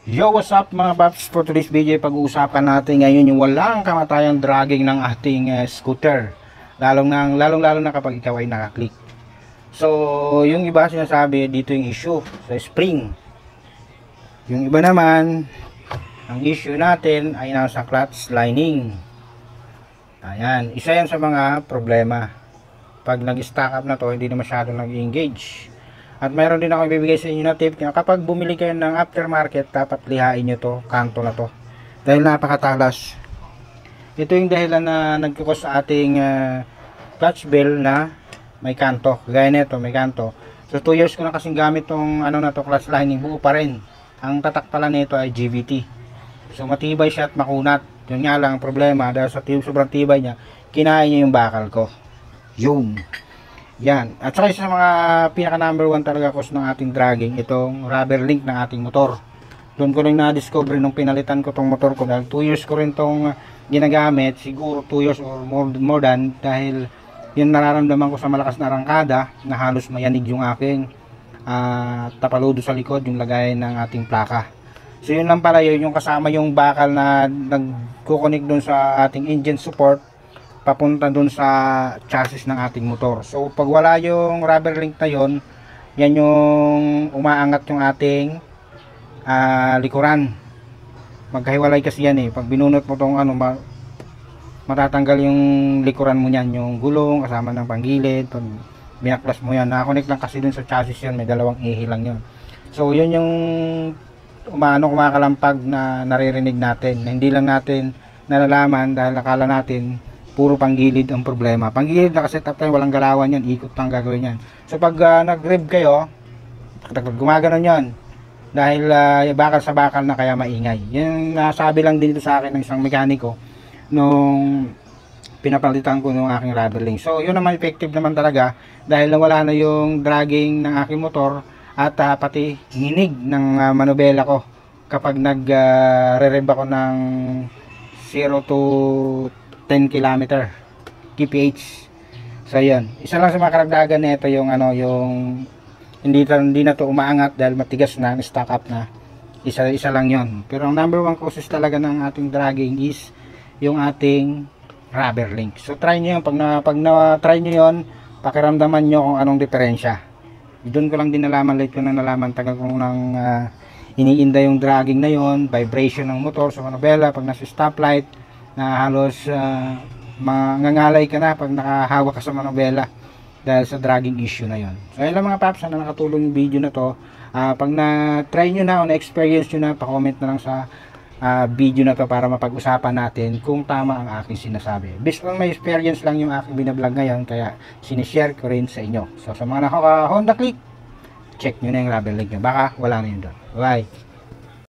Yo, what's up mga paps? For today's video, pag-uusapan natin ngayon yung walang kamatayang dragging ng ating scooter. Lalong na kapag ikaw ay nakaklik. So, yung iba sinasabi dito yung issue sa spring. Yung iba naman, ang issue natin ay nasa clutch lining. Ayan, isa yan sa mga problema. Pag nag-stack up na to, hindi na masyado nag-engage. At mayroon din ako ibibigay sa inyo na tip na kapag bumili kayo ng aftermarket, dapat lihain nyo to, kanto na to. Dahil napakatalas. Ito yung dahilan na nagkukos sa ating clutch bell na may kanto. Gaya nito, may kanto. So 2 years ko na kasing gamit tong na to, clutch lining, buo pa rin. Ang tatak pala nito ay GVT. So matibay siya at makunat. Yun nga lang ang problema, dahil sa sobrang tibay niya, kinain niya yung bakal ko. Yun. Yan. At saka isa sa mga pinaka number 1 talaga cause ng ating dragging, itong rubber link ng ating motor. Doon ko rin na-discover nung pinalitan ko tong motor ko, dahil 2 years ko rin tong ginagamit, siguro 2 years or more than, dahil yun nararamdaman ko sa malakas na arangkada na halos mayanig yung aking tapaludo sa likod, yung lagay ng ating plaka. So yun lang pala yun, yung kasama yung bakal na nagkukunik doon sa ating engine support papunta dun sa chassis ng ating motor. So pag wala yung rubber link na yon, yan yung umaangat yung ating likuran. Magkahiwalay kasi yan eh. Pag binunot mo tong matatanggal yung likuran mo niyan, yung gulong kasama ng panggilid. Pag binaklas mo yan, nakakonect lang kasi dun sa chassis yan, may dalawang ihi lang yun. So yun yung kumakalampag na naririnig natin, na hindi lang natin nalalaman dahil nakala natin puro panggilid ang problema. Panggilid na kasi tapos walang galawan yan, ikot pang gagawin yan. So pag nag-rev kayo, gumaganon yan. Dahil bakal sa bakal na kaya maingay. Yan nasabi lang din ito sa akin ng isang mekaniko nung pinapalitan ko ng aking rubber link. So yun naman effective naman talaga dahil nawala na yung dragging ng aking motor at pati nginig ng manubela ko kapag nag-rev ako ng 0 to 10 km kph. So yun, isa lang sa mga karagdagan nito yung yung hindi na to umaangat dahil matigas na, stack up na. Isa lang yon. Pero ang number 1 causes talaga ng ating dragging is yung ating rubber link. So try nyo yun, pag na-try nyo yun, pakiramdaman nyo kung anong diferensya. Doon ko lang din nalaman, late ko na nalaman, tagal kong nang iniinda yung dragging na yon, vibration ng motor sa manubela pag nasa stoplight, na halos mangangalay ka na pag nakahawak ka sa manubela dahil sa dragging issue na yon. So ayun lang mga paps, na nakatulong yung video na to. Pag na-try nyo na o na-experience nyo na, pa-comment na lang sa video na to para mapag-usapan natin kung tama ang aking sinasabi. Based on my experience lang yung aking binablog ngayon, kaya sinishare ko rin sa inyo. So sa mga naka-Honda Click, check nyo na yung rubber link nyo, baka wala na yun doon. Bye!